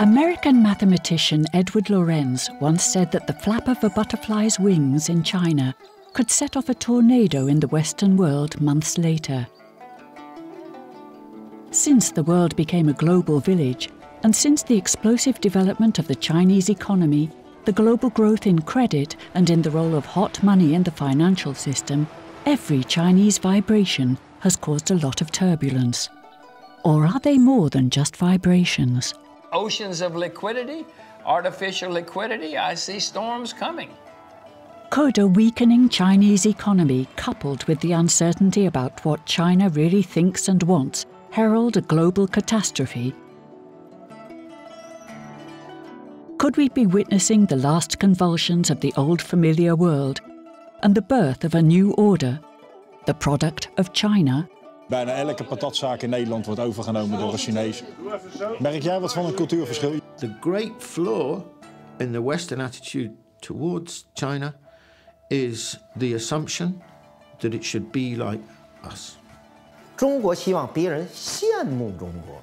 American mathematician Edward Lorenz once said that the flap of a butterfly's wings in China could set off a tornado in the Western world months later. Since the world became a global village, and since the explosive development of the Chinese economy, the global growth in credit and in the role of hot money in the financial system, every Chinese vibration has caused a lot of turbulence. Or are they more than just vibrations? Oceans of liquidity, artificial liquidity, I see storms coming. Could a weakening Chinese economy, coupled with the uncertainty about what China really thinks and wants, herald a global catastrophe? Could we be witnessing the last convulsions of the old familiar world and the birth of a new order, the product of China? Bijna elke patatzaak in Nederland wordt overgenomen door een Chinees. Merk jij wat van een cultuurverschil? The great flaw in the Western attitude towards China is the assumption that it should be like us. 中国希望别人羡慕中国，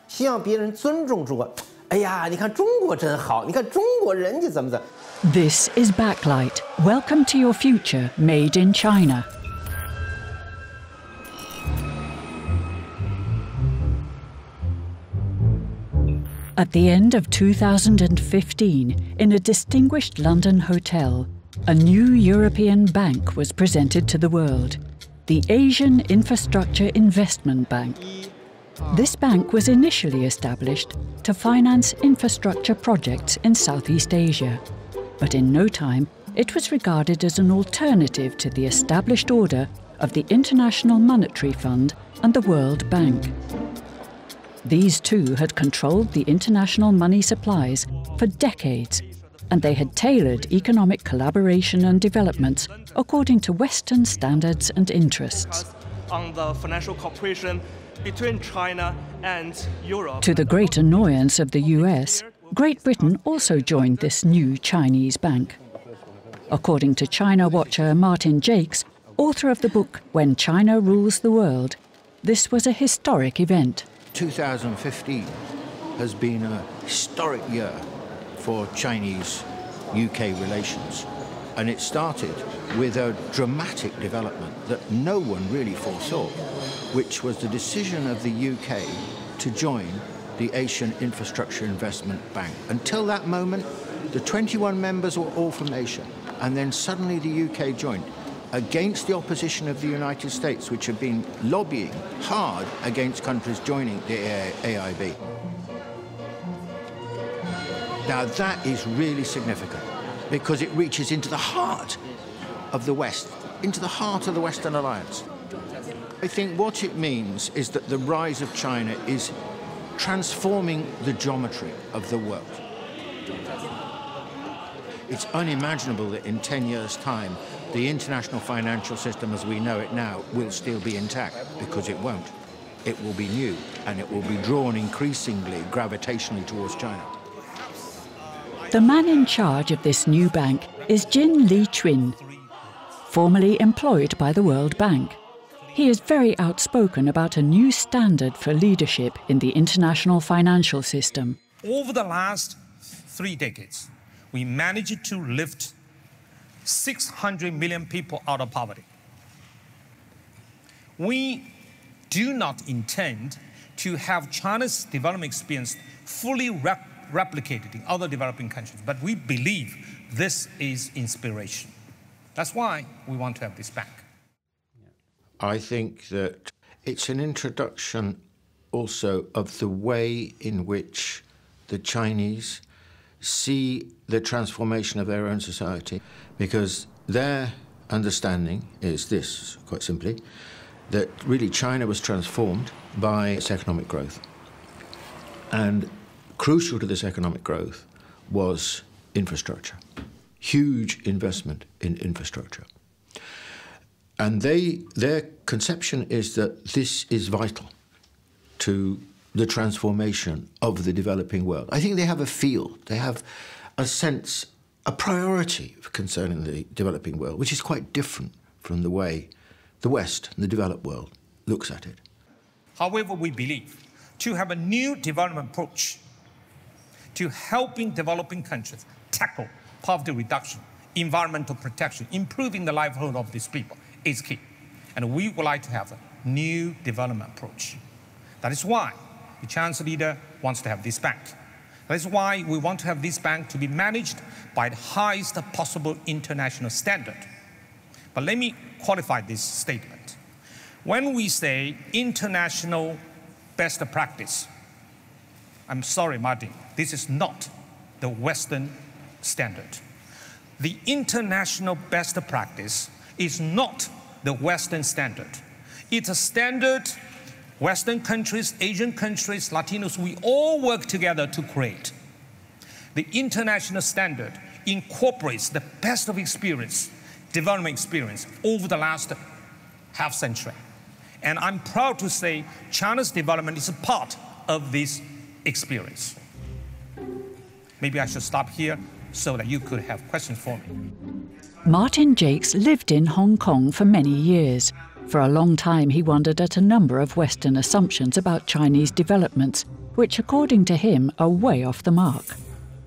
希望别人尊重中国。哎呀，你看中国真好，你看中国人家怎么怎么。This is Backlight. Welcome to your future, made in China. At the end of 2015, in a distinguished London hotel, a new European bank was presented to the world, the Asian Infrastructure Investment Bank. This bank was initially established to finance infrastructure projects in Southeast Asia, but in no time it was regarded as an alternative to the established order of the International Monetary Fund and the World Bank. These two had controlled the international money supplies for decades, and they had tailored economic collaboration and developments according to Western standards and interests. On the financial cooperation between China and Europe. To the great annoyance of the US, Great Britain also joined this new Chinese bank. According to China watcher Martin Jacques, author of the book When China Rules the World, this was a historic event. 2015 has been a historic year for Chinese-UK relations, and it started with a dramatic development that no one really foresaw, which was the decision of the UK to join the Asian Infrastructure Investment Bank. Until that moment, the 21 members were all from Asia, and then suddenly the UK joined, against the opposition of the United States, which had been lobbying hard against countries joining the AIB. Now that is really significant, because it reaches into the heart of the West, into the heart of the Western alliance. I think what it means is that the rise of China is transforming the geometry of the world. It's unimaginable that in 10 years' time, the international financial system as we know it now will still be intact, because it won't. It will be new, and it will be drawn increasingly gravitationally towards China. The man in charge of this new bank is Jin Li-Chun, formerly employed by the World Bank. He is very outspoken about a new standard for leadership in the international financial system. Over the last 3 decades, we managed to lift 600 million people out of poverty. We do not intend to have China's development experience fully replicated in other developing countries, but we believe this is inspiration. That's why we want to have this bank. I think that it's an introduction also of the way in which the Chinese see the transformation of their own society, because their understanding is this, quite simply, that really China was transformed by its economic growth. And crucial to this economic growth was infrastructure, huge investment in infrastructure. And their conception is that this is vital to the transformation of the developing world. I think they have a feel, they have a sense, a priority concerning the developing world, which is quite different from the way the West, the developed world, looks at it. However, we believe to have a new development approach to helping developing countries tackle poverty reduction, environmental protection, improving the livelihood of these people is key. And we would like to have a new development approach. That is why the Chinese leader wants to have this bank. That is why we want to have this bank to be managed by the highest possible international standard. But let me qualify this statement. When we say international best practice, I'm sorry, Martin, this is not the Western standard. The international best practice is not the Western standard. It's a standard Western countries, Asian countries, Latinos, we all work together to create. The international standard incorporates the best of experience, development experience over the last half century. And I'm proud to say China's development is a part of this experience. Maybe I should stop here so that you could have questions for me. Martin Jacques lived in Hong Kong for many years. For a long time, he wondered at a number of Western assumptions about Chinese developments, which, according to him, are way off the mark.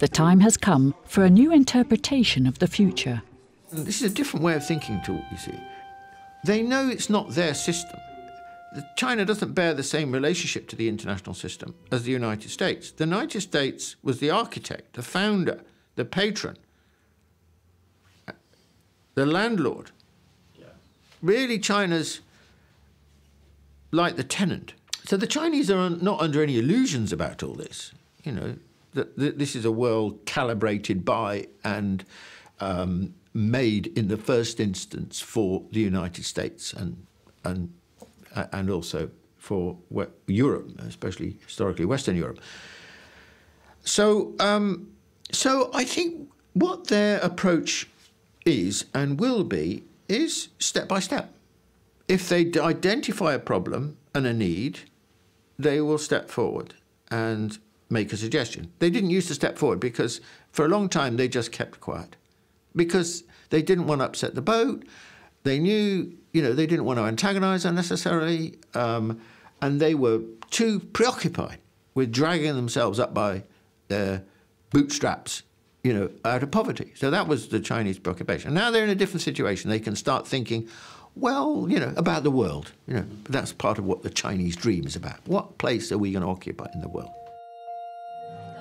The time has come for a new interpretation of the future. This is a different way of thinking, too, you see. They know it's not their system. China doesn't bear the same relationship to the international system as the United States. The United States was the architect, the founder, the patron, the landlord. Really, China's like the tenant. So the Chinese are not under any illusions about all this. You know, that this is a world calibrated by and made in the first instance for the United States and also for Europe, especially historically Western Europe. So, so I think what their approach is and will be is step by step. If they identify a problem and a need, they will step forward and make a suggestion. They didn't used to step forward because for a long time they just kept quiet because they didn't want to upset the boat. They knew, you know, they didn't want to antagonize unnecessarily, and they were too preoccupied with dragging themselves up by their bootstraps, you know, out of poverty. So that was the Chinese preoccupation. Now they're in a different situation. They can start thinking, well, you know, about the world. You know, that's part of what the Chinese dream is about. What place are we going to occupy in the world?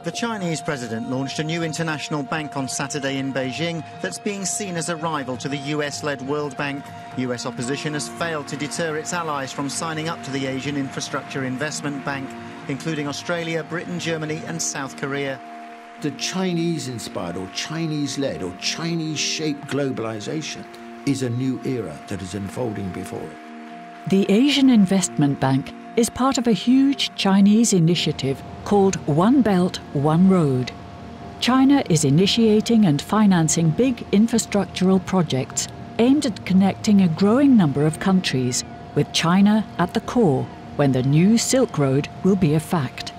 The Chinese president launched a new international bank on Saturday in Beijing that's being seen as a rival to the US-led World Bank. US opposition has failed to deter its allies from signing up to the Asian Infrastructure Investment Bank, including Australia, Britain, Germany and South Korea. The Chinese-inspired or Chinese-led or Chinese-shaped globalization is a new era that is unfolding before it. The Asian Investment Bank is part of a huge Chinese initiative called One Belt, One Road. China is initiating and financing big infrastructural projects aimed at connecting a growing number of countries, with China at the core when the new Silk Road will be a fact.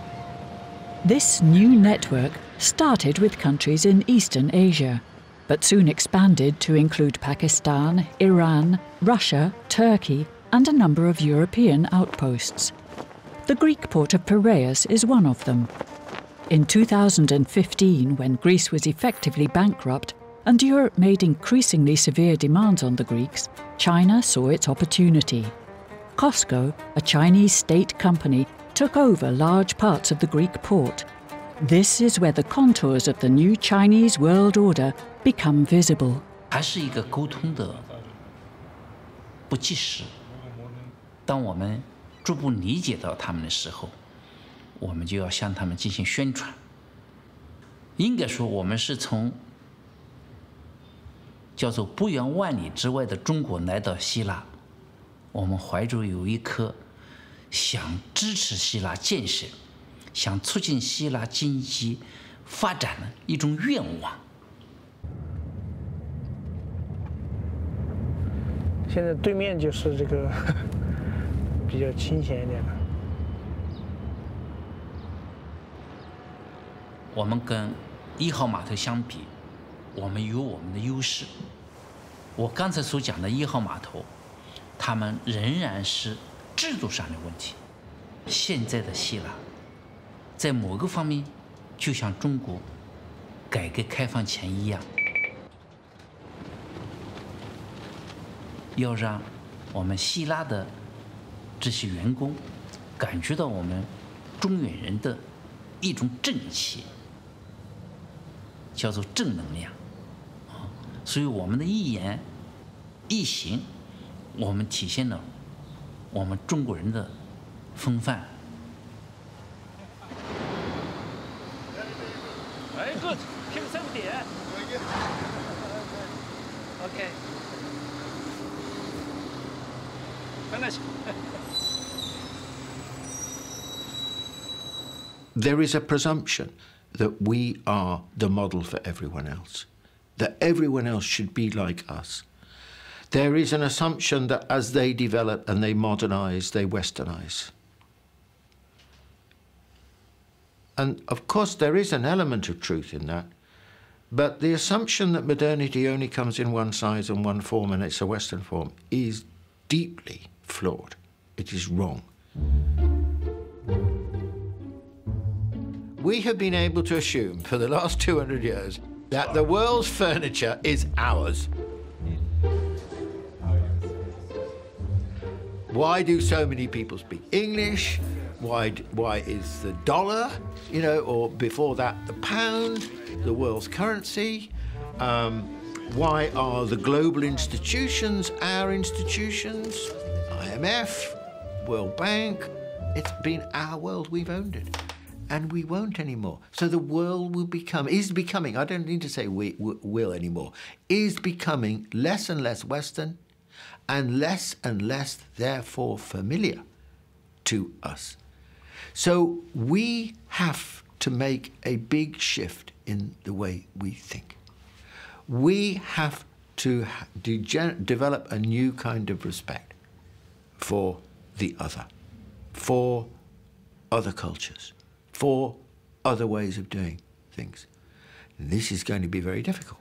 This new network started with countries in Eastern Asia, but soon expanded to include Pakistan, Iran, Russia, Turkey, and a number of European outposts. The Greek port of Piraeus is one of them. In 2015, when Greece was effectively bankrupt and Europe made increasingly severe demands on the Greeks, China saw its opportunity. COSCO, a Chinese state company, took over large parts of the Greek port. This is where the contours of the new Chinese world order become visible. 还是一个沟通的不计时。当我们逐步理解到他们的时候，我们就要向他们进行宣传。应该说，我们是从叫做不远万里之外的中国来到希腊，我们怀着有一颗想支持希腊建设、想促进希腊经济发展的一种愿望。现在对面就是这个比较清闲一点的。我们跟1号码头相比，我们有我们的优势。我刚才所讲的1号码头，他们仍然是制度上的问题。现在的希腊，在某个方面就像中国改革开放前一样，要让我们希腊的这些员工感觉到我们中原人的一种正气，叫做正能量啊。所以我们的一言一行，我们体现了我们中国人的风范。Very good. Keep safety. Okay. Finish. There is a presumption that we are the model for everyone else, that everyone else should be like us. There is an assumption that as they develop and they modernize, they westernize. And of course, there is an element of truth in that. But the assumption that modernity only comes in one size and one form and it's a Western form is deeply flawed. It is wrong. We have been able to assume for the last 200 years that the world's furniture is ours. Why do so many people speak English? Why is the dollar, you know, or before that the pound, the world's currency? Why are the global institutions our institutions? IMF, World Bank. It's been our world, we've owned it. And we won't anymore. So the world is becoming, I don't need to say we will anymore, is becoming less and less Western and less, therefore, familiar to us. So we have to make a big shift in the way we think. We have to develop a new kind of respect for the other, for other cultures, for other ways of doing things. And this is going to be very difficult.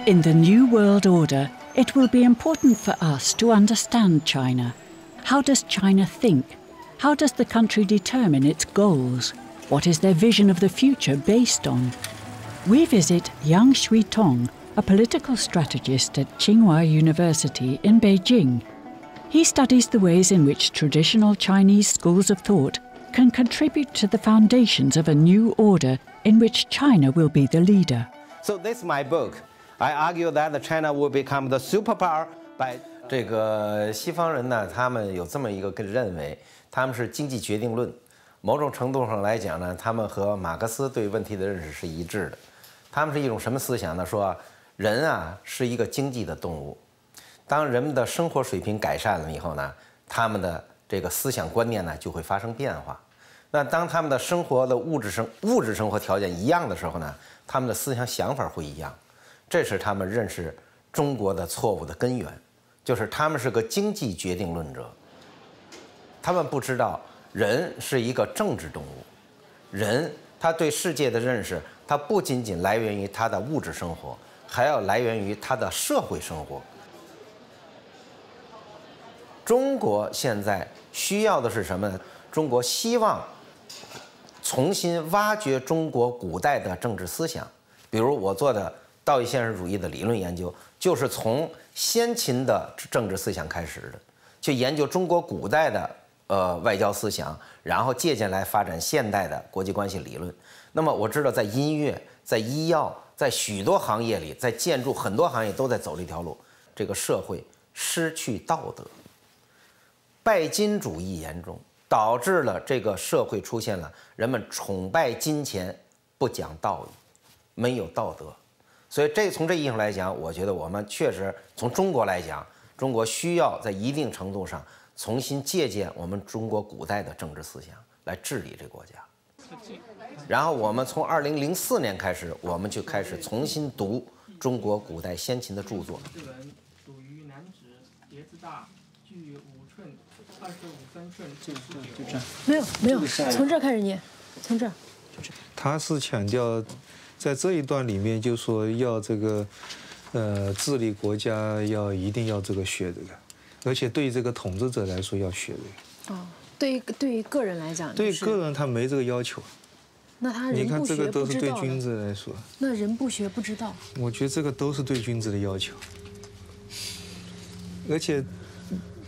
In the New World Order, it will be important for us to understand China. How does China think? How does the country determine its goals? What is their vision of the future based on? We visit Yang Shuitong, a political strategist at Tsinghua University in Beijing. He studies the ways in which traditional Chinese schools of thought can contribute to the foundations of a new order in which China will be the leader. So this is my book. I argue that China will become the superpower by 这个西方人呢，他们有这么一个认为，他们是经济决定论。某种程度上来讲呢，他们和马克思对问题的认识是一致的。他们是一种什么思想呢？说人啊是一个经济的动物，当人们的生活水平改善了以后呢，他们的这个思想观念呢就会发生变化。那当他们的生活的物质生活条件一样的时候呢，他们的思想想法会一样。这是他们认识中国的错误的根源，就是他们是个经济决定论者。他们不知道人是一个政治动物，人他对世界的认识，他不仅仅来源于他的物质生活，还要来源于他的社会生活。中国现在需要的是什么呢？中国希望重新挖掘中国古代的政治思想，比如我做的道义现实主义的理论研究，就是从先秦的政治思想开始的，去研究中国古代的外交思想，然后借鉴来发展现代的国际关系理论。那么我知道，在音乐、在医药、在许多行业里，在建筑很多行业都在走这条路。这个社会失去道德，拜金主义严重，导致了这个社会出现了人们崇拜金钱，不讲道义，没有道德。所以从这意义上来讲，我觉得我们确实从中国来讲，中国需要在一定程度上重新借鉴我们中国古代的政治思想来治理这个国家。然后我们从2004年开始，我们就开始重新读中国古代先秦的著作。这本属于男子，碟子大，距5寸，25分寸，就这样。没有，从这儿开始念，从这儿。他是强调，在这一段里面就说要这个，治理国家一定要这个学这个，而且对这个统治者来说要学这个。哦，对于个人来讲，对于个人他没这个要求。那他人你看这个不学都是对不知道君子来说。那人不学不知道。我觉得这个都是对君子的要求，而且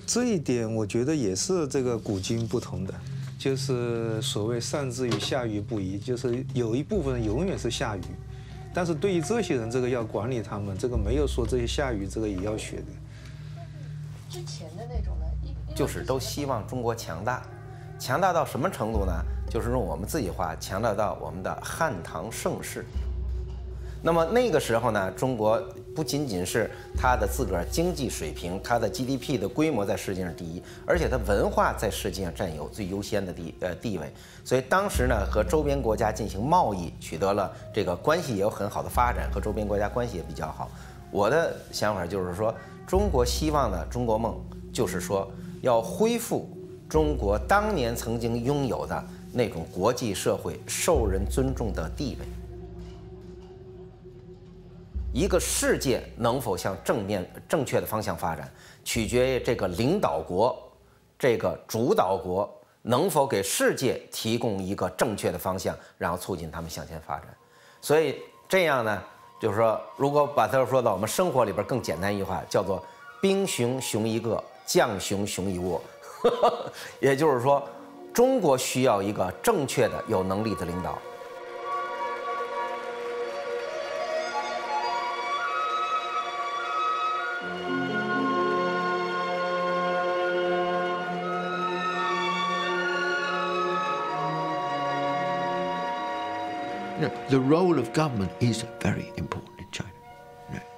这一点我觉得也是这个古今不同的，就是所谓上智与下愚不移，就是有一部分人永远是下愚，但是对于这些人，这个要管理他们，这个没有说这些下愚这个也要学的。之前的那种呢，就是都希望中国强大，强大到什么程度呢？就是用我们自己话，强大到我们的汉唐盛世。那么那个时候呢，中国不仅仅是它的自个儿经济水平，它的 GDP 的规模在世界上第一，而且它文化在世界上占有最优先的地位。所以当时呢，和周边国家进行贸易，取得了这个关系也有很好的发展，和周边国家关系也比较好。我的想法就是说，中国希望的中国梦，就是说要恢复中国当年曾经拥有的那种国际社会受人尊重的地位。一个世界能否向正确的方向发展，取决于这个领导国、这个主导国能否给世界提供一个正确的方向，然后促进他们向前发展。所以这样呢，就是说，如果把它说到我们生活里边更简单一句话，叫做“兵熊熊一个，将熊熊一窝”。也就是说，中国需要一个正确的、有能力的领导。The role of government is very important in China.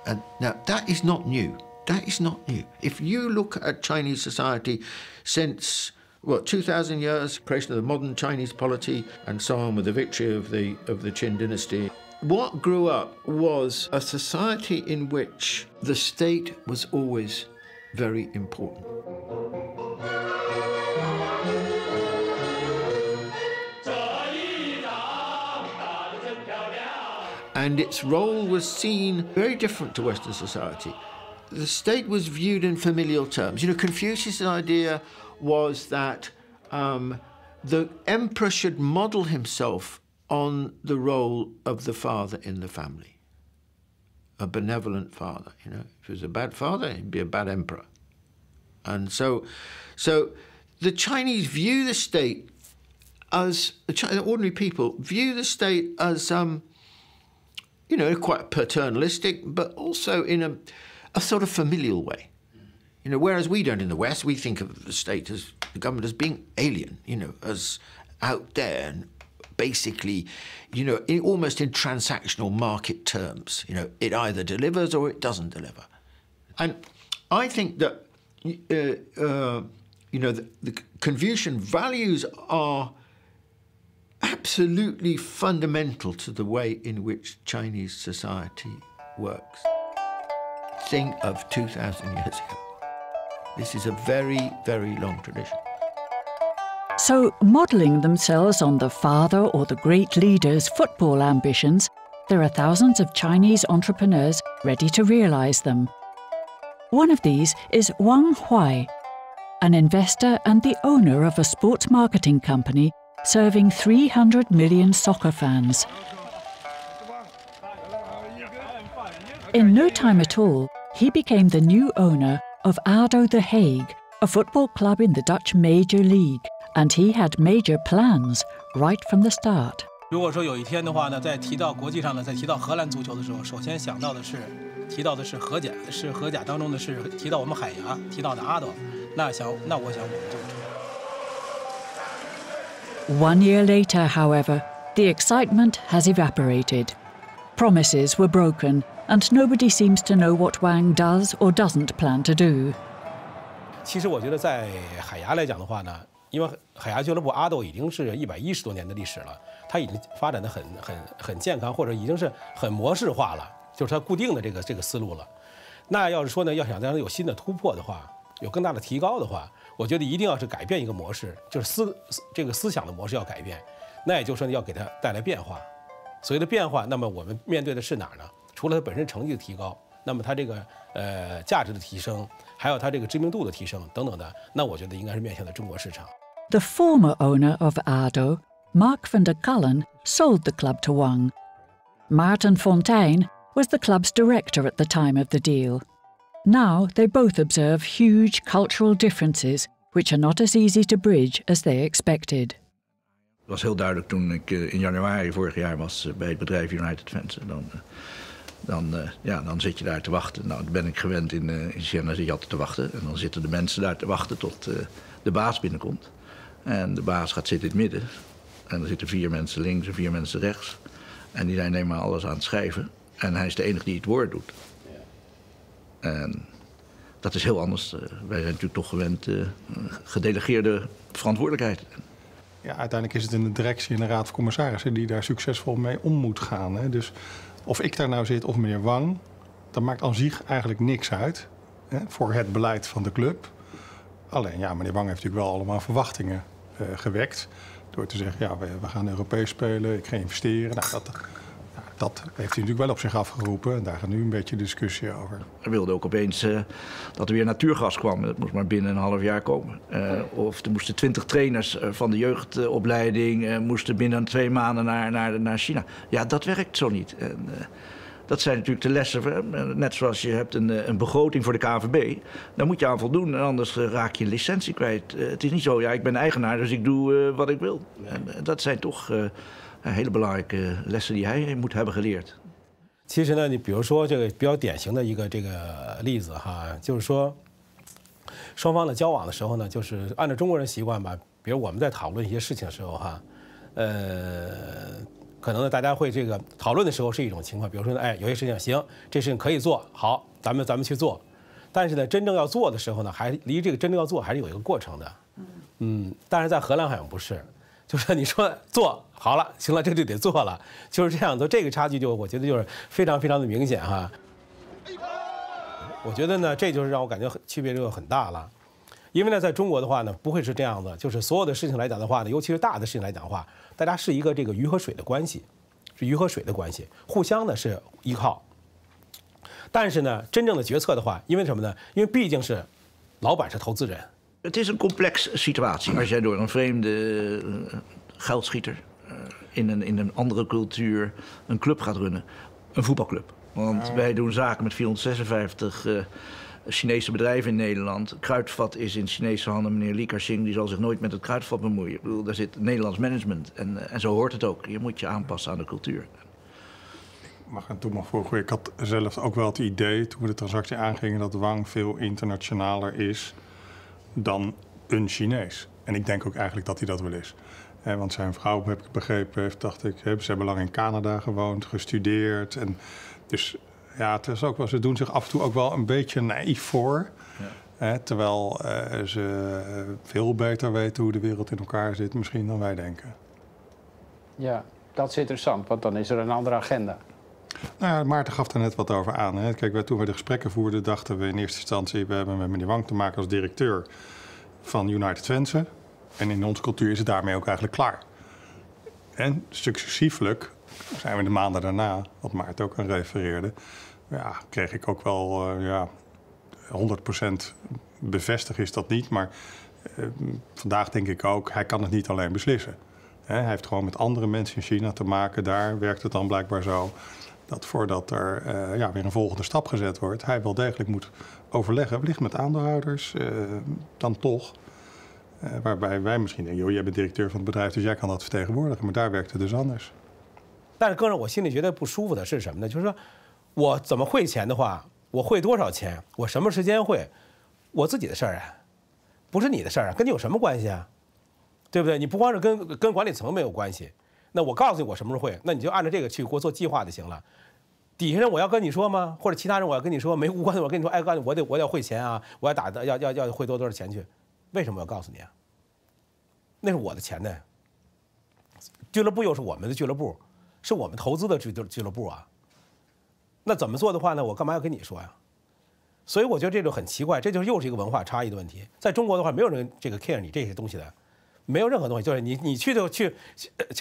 And now that is not new. That is not new. If you look at Chinese society since, 2,000 years, creation of the modern Chinese polity, and so on with the victory of the Qin dynasty, what grew up was a society in which the state was always very important. And its role was seen very different to Western society. The state was viewed in familial terms. Confucius' idea was that the emperor should model himself on the role of the father in the family, a benevolent father. If he was a bad father, he'd be a bad emperor. And so the Chinese view the state as, the ordinary people view the state as, quite paternalistic, but also in a sort of familial way. Whereas we don't in the West, we think of the state as, the government as being alien, as out there and basically, almost in transactional market terms. It either delivers or it doesn't deliver. And I think that, the Confucian values are absolutely fundamental to the way in which Chinese society works. Think of 2,000 years ago. This is a very, very long tradition. So, modelling themselves on the father or the great leader's football ambitions, there are thousands of Chinese entrepreneurs ready to realise them. One of these is Wang Huai, an investor and the owner of a sports marketing company serving 300 million soccer fans. In no time at all, he became the new owner of ADO The Hague, a football club in the Dutch Major League, and he had major plans right from the start. 如果说有一天的话呢，在提到国际上呢，在提到荷兰足球的时候，首先想到的是，提到的是荷甲当中的是提到我们海牙，提到的ADO，那我想我们就知道。1 year later, however, the excitement has evaporated. Promises were broken, and nobody seems to know what Wang does or doesn't plan to do. 其实我觉得在海牙来讲的话呢，因为海牙俱乐部ADO已经是110多年的历史了，它已经发展得很健康，或者已经是很模式化了，就是它固定的这个思路了。那要是说呢，要想让它有新的突破的话，有更大的提高的话，我觉得一定要是改变一个模式，就是这个思想的模式要改变。那也就是说要给它带来变化。所谓的变化，那么我们面对的是哪儿呢？除了它本身成绩的提高，那么它这个价值的提升，还有它这个知名度的提升等等的，那我觉得应该是面向的中国市场。The former owner of ADO, Mark van der Kallen, sold the club to Wang. Martin Fontaine was the club's director at the time of the deal. Now they both observe huge cultural differences which are not as easy to bridge as they expected. Het was heel duidelijk toen ik in januari vorig jaar was bij het bedrijf United Twente. Dan zit je daar te wachten. Nou, dat ben ik gewend in Siena, zit je altijd te wachten. En dan zitten de mensen daar te wachten tot de baas binnenkomt. En de baas gaat zitten in het midden. En er zitten 4 mensen links en 4 mensen rechts. En die zijn alleen maar alles aan het schrijven. En hij is de enige die het woord doet. En dat is heel anders. Wij zijn natuurlijk toch gewend gedelegeerde verantwoordelijkheid. Ja, uiteindelijk is het in de directie en de raad van commissarissen die daar succesvol mee om moet gaan. Hè. Dus of ik daar nou zit of meneer Wang, dat maakt aan zich eigenlijk niks uit, hè, voor het beleid van de club. Alleen, ja, meneer Wang heeft natuurlijk wel allemaal verwachtingen gewekt. Door te zeggen, ja, we gaan Europees spelen, ik ga investeren. Nou, dat heeft hij natuurlijk wel op zich afgeroepen. En daar gaat nu een beetje discussie over. We wilden ook opeens dat er weer natuurgas kwam. Dat moest maar binnen een half jaar komen. Of er moesten 20 trainers van de jeugdopleiding moesten binnen 2 maanden naar China. Ja, dat werkt zo niet. En, dat zijn natuurlijk de lessen. Net zoals je hebt een begroting voor de KNVB. Daar moet je aan voldoen, en anders raak je licentie kwijt. Het is niet zo, ja, ik ben eigenaar, dus ik doe wat ik wil. En dat zijn toch hele belangrijke lessen die hij moet hebben geleerd. 其实呢，你比如说这个比较典型的一个这个例子哈，就是说双方的交往的时候呢，就是按照中国人习惯吧，比如我们在讨论一些事情的时候哈，可能呢大家会这个讨论的时候是一种情况，比如说呢，哎，有些事情行，这事情可以做，好，咱们去做，但是呢，真正要做的时候呢，还离这个真正要做还是有一个过程的，但是在荷兰好像不是。就是你说做好了，行了，这就得做了，就是这样的。这个差距就我觉得就是非常非常的明显哈。我觉得呢，这就是让我感觉区别就很大了。因为呢，在中国的话呢，不会是这样的，就是所有的事情来讲的话呢，尤其是大的事情来讲的话，大家是一个这个鱼和水的关系，是鱼和水的关系，互相呢是依靠。但是呢，真正的决策的话，因为什么呢？因为毕竟是老板是投资人。Het is een complexe situatie. Als jij door een vreemde geldschieter in een andere cultuur een club gaat runnen. Een voetbalclub. Want wij doen zaken met 456 Chinese bedrijven in Nederland. Kruidvat is in Chinese handen. Meneer Li Ka-shing die zal zich nooit met het kruidvat bemoeien. Ik bedoel, daar zit Nederlands management. En zo hoort het ook. Je moet je aanpassen aan de cultuur. Mag ik toen nog voorgooien? Ik had zelf ook wel het idee, toen we de transactie aangingen, dat Wang veel internationaler is dan een Chinees. En ik denk ook eigenlijk dat hij dat wel is. Want zijn vrouw, heb ik begrepen, heeft, dacht ik, ze hebben lang in Canada gewoond, gestudeerd. En dus ja, het is ook wel, ze doen zich af en toe ook wel een beetje naïef voor. Ja. Terwijl ze veel beter weten hoe de wereld in elkaar zit misschien dan wij denken. Ja, dat is interessant, want dan is er een andere agenda. Nou ja, Maarten gaf daar net wat over aan. Hè. Kijk, toen we de gesprekken voerden, dachten we in eerste instantie, we hebben met meneer Wang te maken als directeur van United Twente. En in onze cultuur is het daarmee ook eigenlijk klaar. En successieflijk zijn we de maanden daarna, wat Maarten ook aan refereerde, ja, kreeg ik ook wel 100% bevestigd is dat niet. Maar vandaag denk ik ook, hij kan het niet alleen beslissen. Hij heeft gewoon met andere mensen in China te maken. Daar werkt het dan blijkbaar zo dat voordat er weer een volgende stap gezet wordt, hij wel degelijk moet overleggen, wellicht met aandeelhouders, dan toch. Waarbij wij misschien denken, joh, jij bent directeur van het bedrijf, dus jij kan dat vertegenwoordigen. Maar daar werkt het dus anders. 但是更让我心里觉得不舒服的是什么呢？就是说，我怎么汇钱的话，我汇多少钱，我什么时间汇，我自己的事儿啊，不是你的事儿啊，跟你有什么关系啊？对不对？你不光是跟管理层没有关系，那我告诉你我什么时候汇，那你就按照这个去给我做计划就行了。底下人我要跟你说吗？或者其他人我要跟你说没无关的，我跟你说，哎，告诉你我得汇钱啊，我要汇多少钱去？为什么我要告诉你啊？那是我的钱呢。俱乐部又是我们的俱乐部，是我们投资的俱乐部啊。那怎么做的话呢？我干嘛要跟你说呀？所以我觉得这就很奇怪，这就是又是一个文化差异的问题。在中国的话，没有人这个 care 你这些东西的，没有任何东西，就是你去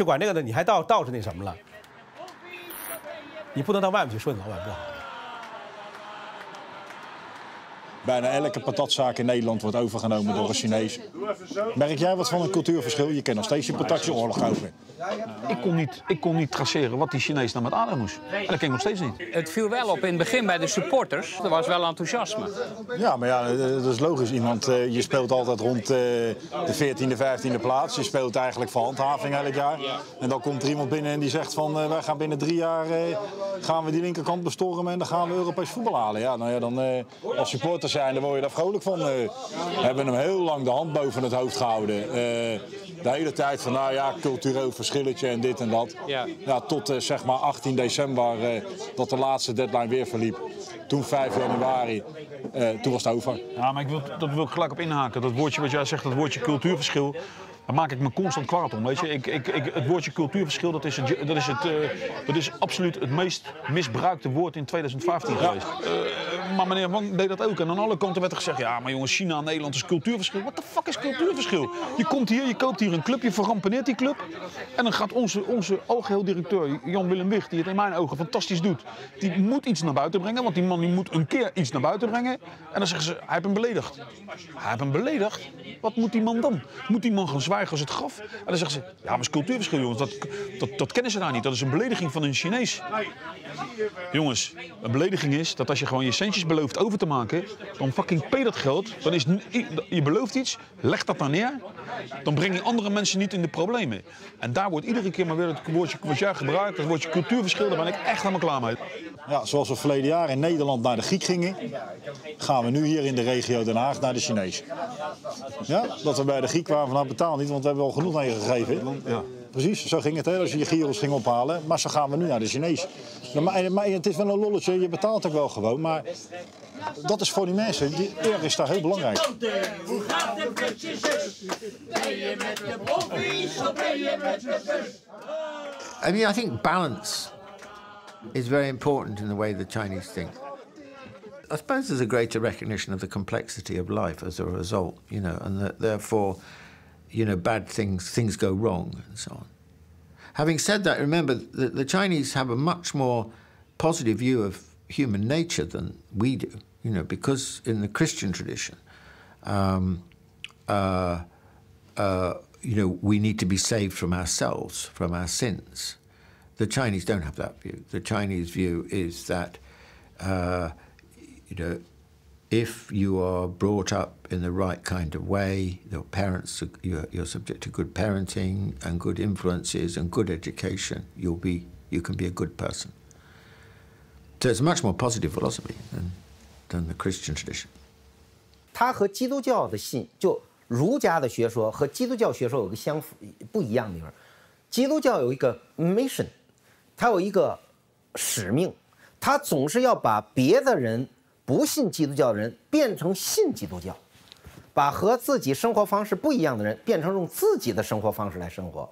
管这个的，你还倒是那什么了。你不能到外面去说你老板不好。bijna elke patatzaak in Nederland wordt overgenomen door een Chinees. Merk jij wat van een cultuurverschil? Je kent nog steeds je patatjeoorlog over. Ik kon niet traceren wat die Chinees nou met aardappelen moest. En dat ken ik nog steeds niet. Het viel wel op in het begin bij de supporters. Er was wel enthousiasme. Ja, maar ja, dat is logisch. Je speelt altijd rond de 14e, 15e plaats. Je speelt eigenlijk voor handhaving elk jaar. En dan komt er iemand binnen en die zegt van... wij gaan binnen 3 jaar gaan we die linkerkant bestormen en dan gaan we Europees voetbal halen. Ja, nou ja, dan als supporters zijn, dan word je daar vrolijk van. We hebben hem heel lang de hand boven het hoofd gehouden. De hele tijd van, nou ja, cultureel verschilletje en dit en dat. Ja, tot zeg maar 18 december, dat de laatste deadline weer verliep. Toen 5 januari, toen was het over. Ja, maar dat wil ik gelijk op inhaken. Dat woordje wat jij zegt, dat woordje cultuurverschil... Daar maak ik me constant kwaad om, weet je. Het woordje cultuurverschil, dat is absoluut het meest misbruikte woord in 2015 geweest. Maar meneer Wang deed dat ook. En aan alle kanten werd er gezegd, ja, maar jongens, China en Nederland is cultuurverschil. What the fuck is cultuurverschil? Je komt hier, je koopt hier een club, je verrampeneert die club. En dan gaat onze algeheel directeur, Jan-Willem Wicht, die het in mijn ogen fantastisch doet. Die moet iets naar buiten brengen, want die man die moet een keer iets naar buiten brengen. En dan zeggen ze, hij heeft hem beledigd. Hij heeft hem beledigd? Wat moet die man dan? Moet die man gaan zwijgen als het graf? En dan zeggen ze, ja, maar het is cultuurverschil, jongens. Dat kennen ze daar niet. Dat is een belediging van een Chinees. Jongens, een belediging is dat als je gewoon je centjes belooft over te maken, dan fucking pay dat geld. Dan is je belooft iets, leg dat dan neer. Dan breng je andere mensen niet in de problemen. En daar wordt iedere keer maar weer het woordje wat jij gebruikt, het woordje cultuurverschil, daar ben ik echt helemaal klaar mee. Ja, zoals we verleden jaar in Nederland naar de Griek gingen, gaan we nu hier in de regio Den Haag naar de Chinees. Ja, dat we bij de Griek waren van, nou, betaal niet, want we hebben al genoeg aan je gegeven. Ja. Precies, zo ging het, hè, als je gyros ging ophalen. Maar zo gaan we nu naar de Chinees. Maar het is wel een lolletje, je betaalt ook wel gewoon. Maar dat is voor die mensen, die eer is daar heel belangrijk. Hoe gaat het met je zus? Ben je met de boffies of ben je met de zus? I mean, I think balance is very important in the way the Chinese think. I suppose there's a greater recognition of the complexity of life as a result, you know, and that therefore, you know, bad things go wrong and so on. Having said that, remember that the Chinese have a much more positive view of human nature than we do, you know, because in the Christian tradition, you know, we need to be saved from ourselves, from our sins. The Chinese don't have that view. The Chinese view is that, you know, if you are brought up in the right kind of way, your parents, you're subject to good parenting and good influences and good education, you can be a good person. So it's a much more positive philosophy than the Christian tradition. 它和基督教的信，就儒家的学说和基督教学说有个不一样的地方。基督教有一个 mission， 它有一个使命，它总是要把别的人不信基督教的人变成信基督教，把和自己生活方式不一样的人变成用自己的生活方式来生活。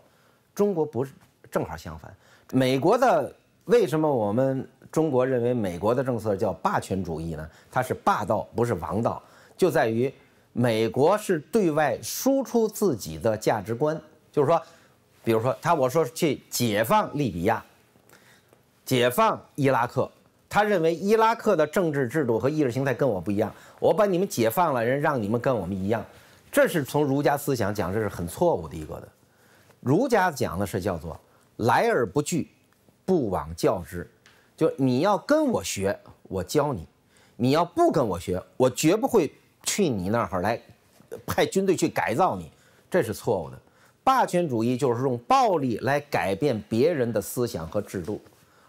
中国不是正好相反，美国的为什么我们中国认为美国的政策叫霸权主义呢？它是霸道，不是王道，就在于美国是对外输出自己的价值观，就是说，比如说我说去解放利比亚，解放伊拉克。他认为伊拉克的政治制度和意识形态跟我不一样，我把你们解放了，让你们跟我们一样，这是从儒家思想讲，这是很错误的一个的。儒家讲的是叫做来而不拒，不枉教之，就你要跟我学，我教你；你要不跟我学，我绝不会去你那儿来派军队去改造你，这是错误的。霸权主义就是用暴力来改变别人的思想和制度。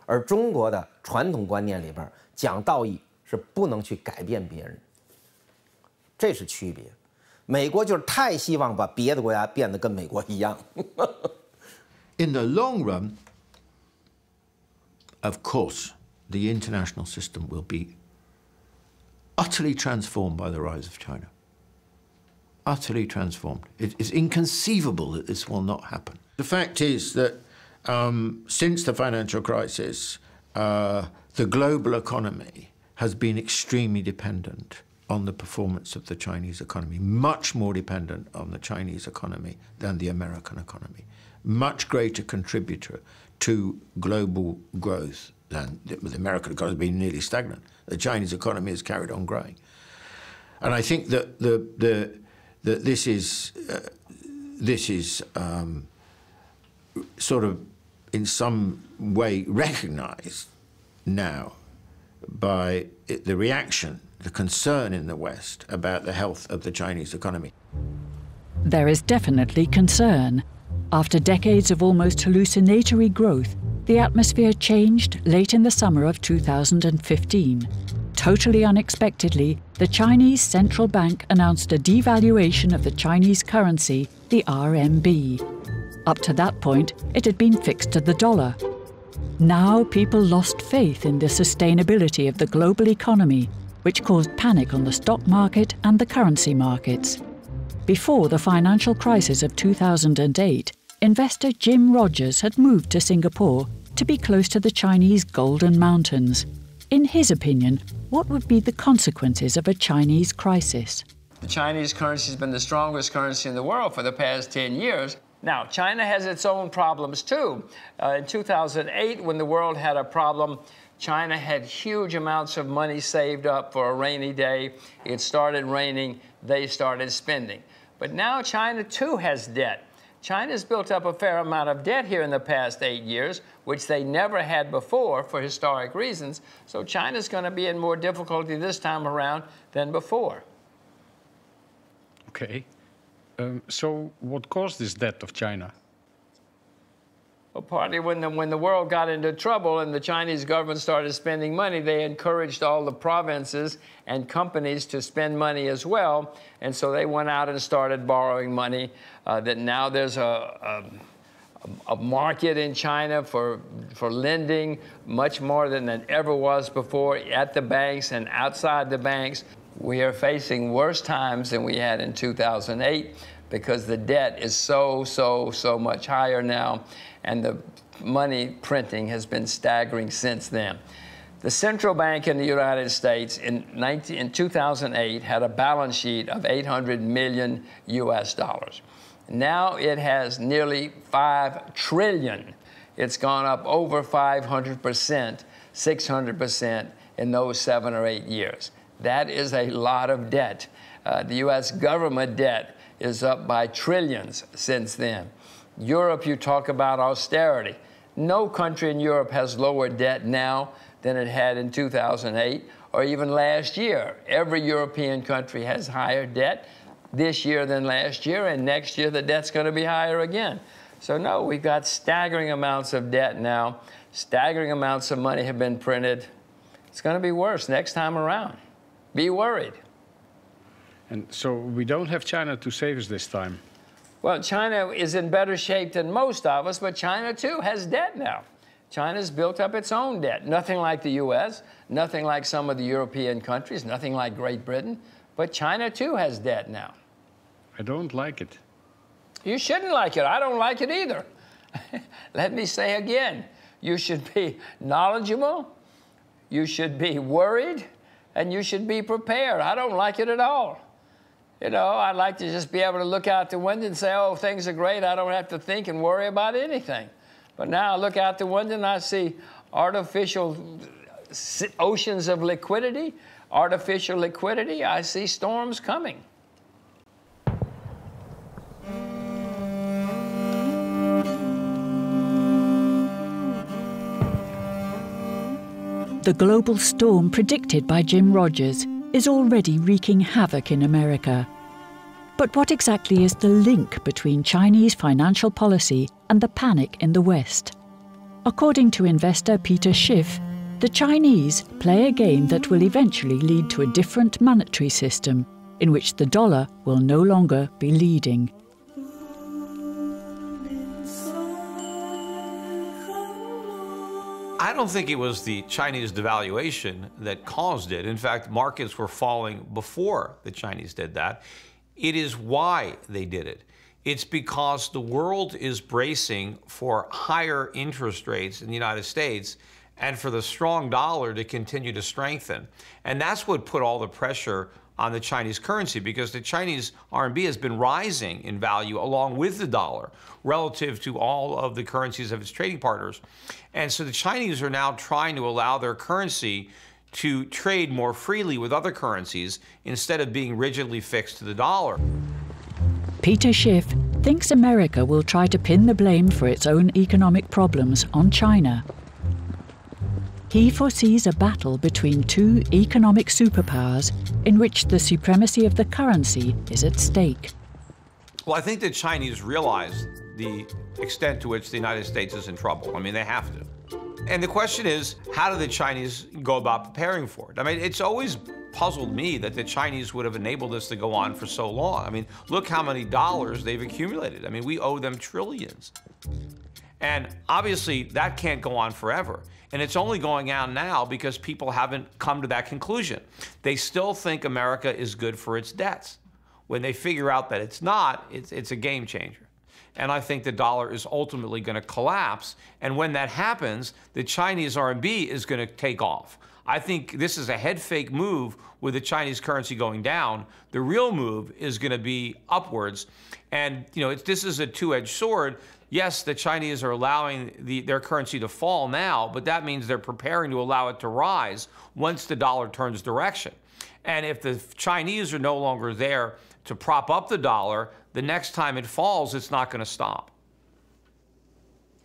而中国的传统观念里边讲道义是不能去改变别人，这是区别。美国就是太希望把别的国家变得跟美国一样。In the long run, of course, the international system will be utterly transformed by the rise of China. Utterly transformed. It is inconceivable that this will not happen. The fact is that since the financial crisis, the global economy has been extremely dependent on the performance of the Chinese economy, much more dependent on the Chinese economy than the American economy, much greater contributor to global growth than the American economy has been nearly stagnant. The Chinese economy has carried on growing. And I think that this is sort of in some way recognized now by the reaction, the concern in the West about the health of the Chinese economy. There is definitely concern. After decades of almost hallucinatory growth, the atmosphere changed late in the summer of 2015. Totally unexpectedly, the Chinese central bank announced a devaluation of the Chinese currency, the RMB. Up to that point, it had been fixed to the dollar. Now people lost faith in the sustainability of the global economy, which caused panic on the stock market and the currency markets. Before the financial crisis of 2008, investor Jim Rogers had moved to Singapore to be close to the Chinese Golden Mountains. In his opinion, what would be the consequences of a Chinese crisis? The Chinese currency has been the strongest currency in the world for the past 10 years. Now, China has its own problems, too. In 2008, when the world had a problem, China had huge amounts of money saved up for a rainy day. It started raining, they started spending. But now China, too, has debt. China's built up a fair amount of debt here in the past 8 years, which they never had before for historic reasons. So China's going to be in more difficulty this time around than before. Okay. So what caused this debt of China? Well, partly when the world got into trouble and the Chinese government started spending money, they encouraged all the provinces and companies to spend money as well. And so they went out and started borrowing money. That now there's a market in China for lending, much more than it ever was before, at the banks and outside the banks. We are facing worse times than we had in 2008 because the debt is so much higher now, and the money printing has been staggering since then. The central bank in the United States in 2008 had a balance sheet of $800 million US. Now it has nearly $5 trillion. It's gone up over 500%, 600% in those 7 or 8 years. That is a lot of debt. The U.S. government debt is up by trillions since then. Europe, you talk about austerity. No country in Europe has lower debt now than it had in 2008 or even last year. Every European country has higher debt this year than last year, and next year the debt's going to be higher again. So no, we've got staggering amounts of debt now. Staggering amounts of money have been printed. It's going to be worse next time around. Be worried. And so we don't have China to save us this time. Well, China is in better shape than most of us, but China, too, has debt now. China's built up its own debt. Nothing like the U.S., nothing like some of the European countries, nothing like Great Britain. But China, too, has debt now. I don't like it. You shouldn't like it. I don't like it either. Let me say again, you should be knowledgeable, you should be worried, and you should be prepared. I don't like it at all. You know, I'd like to just be able to look out the window and say, oh, things are great. I don't have to think and worry about anything. But now I look out the window and I see artificial oceans of liquidity, artificial liquidity. I see storms coming. The global storm predicted by Jim Rogers is already wreaking havoc in America. But what exactly is the link between Chinese financial policy and the panic in the West? According to investor Peter Schiff, the Chinese play a game that will eventually lead to a different monetary system in which the dollar will no longer be leading. I don't think it was the Chinese devaluation that caused it. In fact, markets were falling before the Chinese did that. It is why they did it. It's because the world is bracing for higher interest rates in the United States and for the strong dollar to continue to strengthen. And that's what put all the pressure on the Chinese currency, because the Chinese RMB has been rising in value along with the dollar relative to all of the currencies of its trading partners. And so the Chinese are now trying to allow their currency to trade more freely with other currencies instead of being rigidly fixed to the dollar. Peter Schiff thinks America will try to pin the blame for its own economic problems on China. He foresees a battle between two economic superpowers in which the supremacy of the currency is at stake. Well, I think the Chinese realize the extent to which the United States is in trouble. I mean, they have to. And the question is, how do the Chinese go about preparing for it? I mean, it's always puzzled me that the Chinese would have enabled this to go on for so long. I mean, look how many dollars they've accumulated. I mean, we owe them trillions. And obviously, that can't go on forever. And it's only going on now because people haven't come to that conclusion. They still think America is good for its debts. When they figure out that it's not, it's a game changer. And I think the dollar is ultimately going to collapse. And when that happens, the Chinese RMB is going to take off. I think this is a head fake move with the Chinese currency going down. The real move is going to be upwards. And this is a two-edged sword. Yes, the Chinese are allowing their currency to fall now, but that means they're preparing to allow it to rise once the dollar turns direction. And if the Chinese are no longer there to prop up the dollar, the next time it falls, it's not going to stop.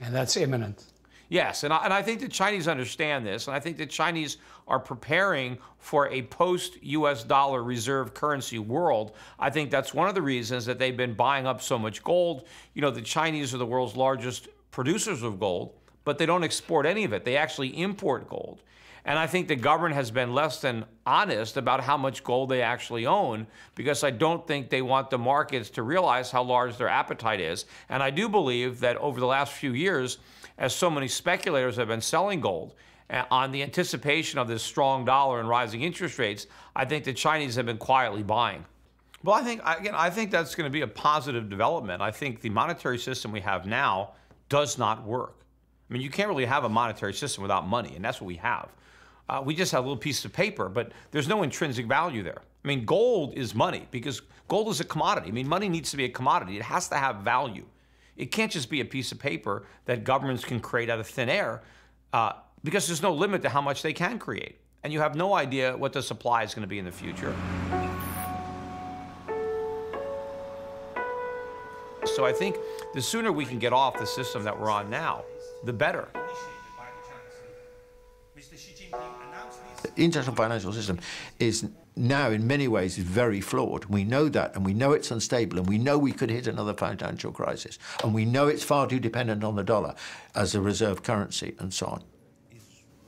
And that's imminent. Yes, and I think the Chinese understand this, and I think the Chinese are preparing for a post-US dollar reserve currency world. I think that's one of the reasons that they've been buying up so much gold. The Chinese are the world's largest producers of gold, but they don't export any of it. They actually import gold. And I think the government has been less than honest about how much gold they actually own, because I don't think they want the markets to realize how large their appetite is. And I do believe that over the last few years, as so many speculators have been selling gold on the anticipation of this strong dollar and rising interest rates, I think the Chinese have been quietly buying. Well, I think that's going to be a positive development. I think the monetary system we have now does not work. I mean, you can't really have a monetary system without money, and that's what we have. We just have a little piece of paper, but there's no intrinsic value there. I mean, gold is money because gold is a commodity. I mean, money needs to be a commodity. It has to have value. It can't just be a piece of paper that governments can create out of thin air because there's no limit to how much they can create. And you have no idea what the supply is going to be in the future. So I think the sooner we can get off the system that we're on now, the better. The international financial system is now in many ways very flawed. We know that, and we know it's unstable, and we know we could hit another financial crisis, and we know it's far too dependent on the dollar as a reserve currency and so on.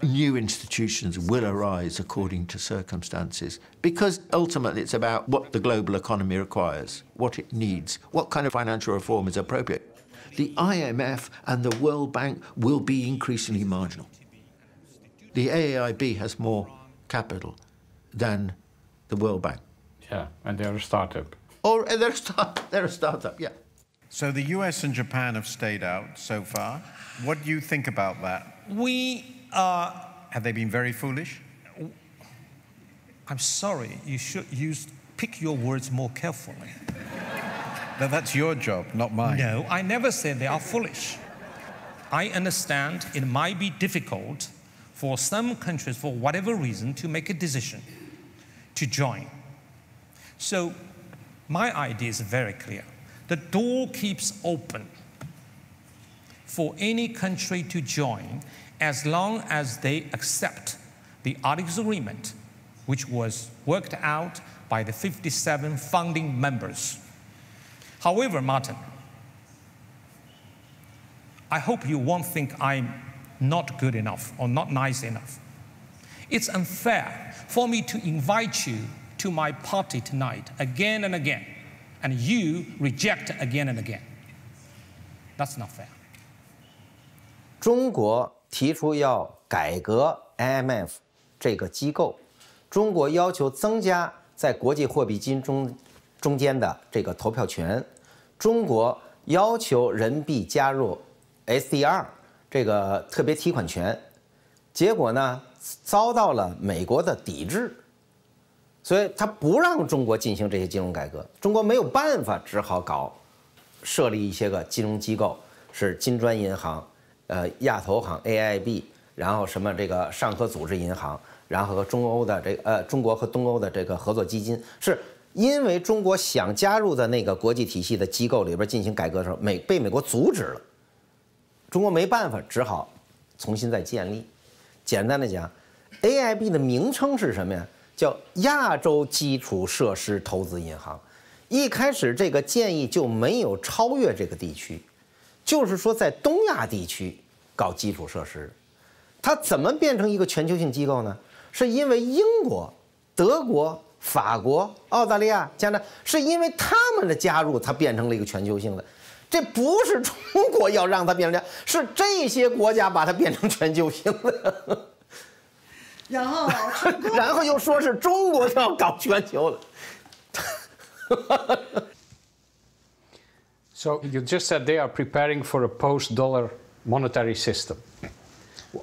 New institutions will arise according to circumstances, because ultimately it's about what the global economy requires, what it needs, what kind of financial reform is appropriate. The IMF and the World Bank will be increasingly marginal. The AIIB has more capital than the World Bank. Yeah, and they're a startup. Or they're a startup, yeah. So the US and Japan have stayed out so far. What do you think about that? Have they been very foolish? I'm sorry, you should pick your words more carefully. No, that's your job, not mine. No, I never said they are foolish. I understand it might be difficult for some countries, for whatever reason, to make a decision to join. So my idea is very clear. The door keeps open for any country to join as long as they accept the Articles of Agreement, which was worked out by the 57 founding members. However, Martin, I hope you won't think I'm not good enough or not nice enough. It's unfair for me to invite you to my party tonight again and again, and you reject again and again. That's not fair. 中国提出要改革 IMF 这个机构，中国要求增加在国际货币基金中间的这个投票权，中国要求人民币加入 SDR 这个特别提款权，结果呢遭到了美国的抵制，所以他不让中国进行这些金融改革，中国没有办法，只好设立一些个金融机构，是金砖银行、亚投行 AIIB， 然后什么这个上合组织银行，然后和中国和东欧的这个合作基金，是因为中国想加入的那个国际体系的机构里边进行改革的时候，被美国阻止了，中国没办法，只好重新再建立。简单的讲 ，AIB 的名称是什么呀？叫亚洲基础设施投资银行。一开始这个建议就没有超越这个地区，就是说在东亚地区搞基础设施。它怎么变成一个全球性机构呢？是因为英国、德国、法国、澳大利亚、加拿大，是因为他们的加入，它变成了一个全球性的。这不是中国要让它变成这样，是这些国家把它变成全球性的。然后又说是中国要搞全球的。So you just said they are preparing for a post-dollar monetary system.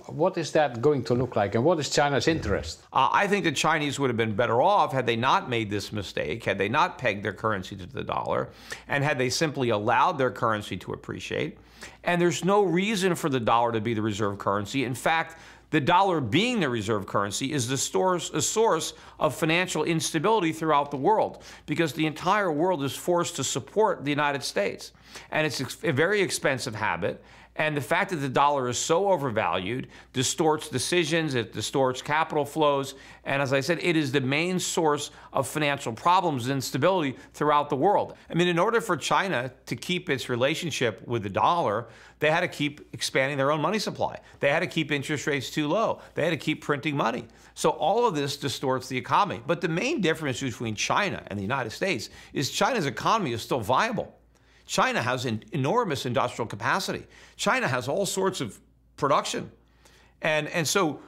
What is that going to look like, and what is China's interest? I think the Chinese would have been better off had they not made this mistake, had they not pegged their currency to the dollar, and had they simply allowed their currency to appreciate. And there's no reason for the dollar to be the reserve currency. In fact, the dollar being the reserve currency is a source of financial instability throughout the world, because the entire world is forced to support the United States. And it's a very expensive habit. And the fact that the dollar is so overvalued distorts decisions, it distorts capital flows, and as I said, it is the main source of financial problems and instability throughout the world. I mean, in order for China to keep its relationship with the dollar, they had to keep expanding their own money supply. They had to keep interest rates too low. They had to keep printing money. So all of this distorts the economy. But the main difference between China and the United States is China's economy is still viable. China has an enormous industrial capacity. China has all sorts of production. And so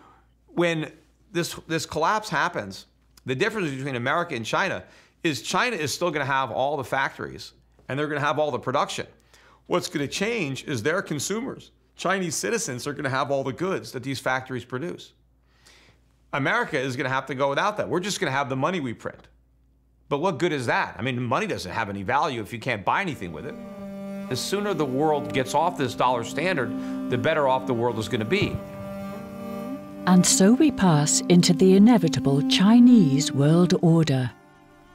when this collapse happens, the difference between America and China is still going to have all the factories, and they're going to have all the production. What's going to change is their consumers. Chinese citizens are going to have all the goods that these factories produce. America is going to have to go without that. We're just going to have the money we print. But what good is that? I mean, money doesn't have any value if you can't buy anything with it. The sooner the world gets off this dollar standard, the better off the world is going to be. And so we pass into the inevitable Chinese world order,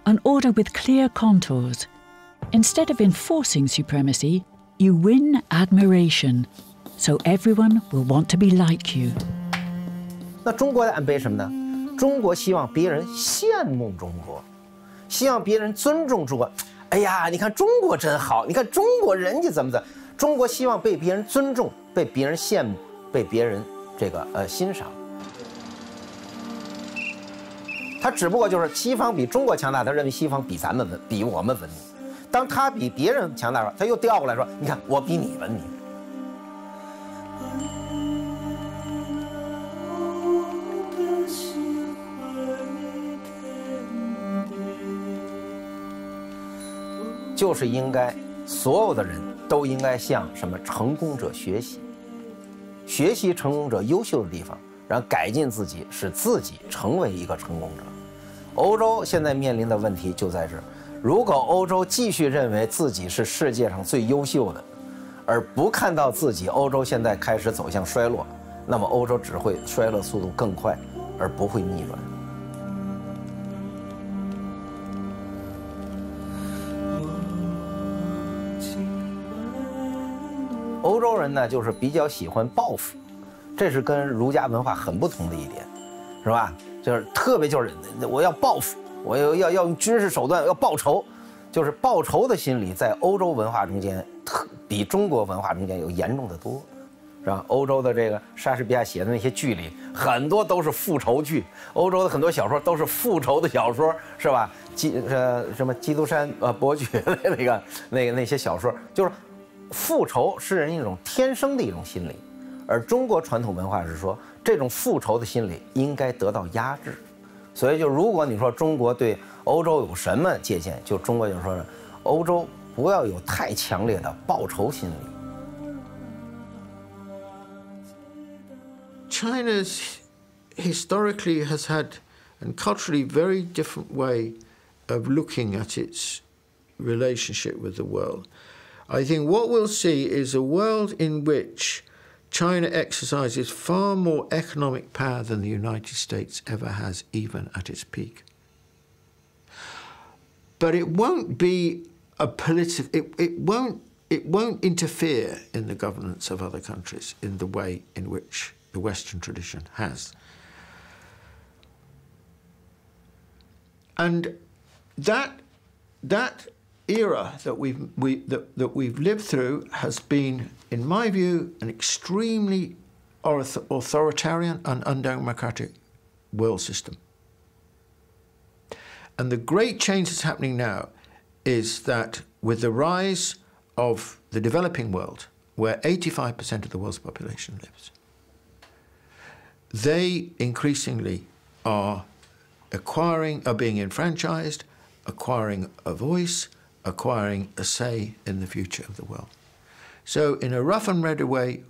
an order with clear contours. Instead of enforcing supremacy, you win admiration, so everyone will want to be like you. 那中国的安倍什么呢？中国希望别人羡慕中国。希望别人尊重中国，哎呀，你看中国真好，你看中国人家怎么，中国希望被别人尊重，被别人羡慕，被别人欣赏。他只不过就是西方比中国强大，他认为西方比我们文明。当他比别人强大了，他又调过来说，你看我比你文明。就是应该所有的人都应该向什么成功者学习，学习成功者优秀的地方，然后改进自己，使自己成为一个成功者。欧洲现在面临的问题就在这儿，如果欧洲继续认为自己是世界上最优秀的，而不看到自己欧洲现在开始走向衰落，那么欧洲只会衰落速度更快，而不会逆转。欧洲人呢，就是比较喜欢报复，这是跟儒家文化很不同的一点，是吧？就是特别就是我要报复，我要用军事手段要报仇，就是报仇的心理在欧洲文化中间比中国文化中间有严重的多，是吧？欧洲的这个莎士比亚写的那些剧里，很多都是复仇剧，欧洲的很多小说都是复仇的小说，是吧？什么基督山伯爵的那些小说，就是复仇是人一种天生的一种心理，而中国传统文化是说，这种复仇的心理应该得到压制。所以，就如果你说中国对欧洲有什么借鉴，就中国就说是欧洲不要有太强烈的报仇心理。China historically has had and culturally very different way of looking at its relationship with the world. I think what we'll see is a world in which China exercises far more economic power than the United States ever has, even at its peak. But it won't be a political. It won't interfere in the governance of other countries in the way in which the Western tradition has. And that era that we've lived through has been, in my view, an extremely authoritarian and undemocratic world system. And the great change that's happening now is that with the rise of the developing world, where 85% of the world's population lives, they increasingly are being enfranchised, acquiring a voice, acquiring a say in the future of the world. So in a rough and ready way,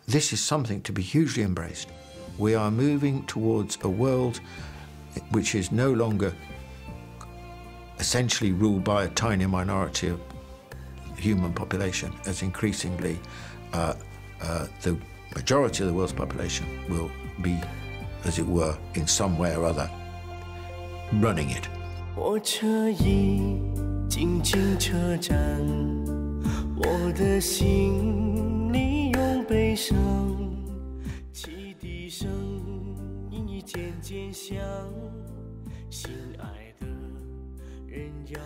this is something to be hugely embraced. We are moving towards a world which is no longer essentially ruled by a tiny minority of human population, as increasingly the majority of the world's population will be, as it were, in some way or other, running it. 火车已经进车站，我的心里有悲伤，汽笛声音已渐渐响，心爱的人要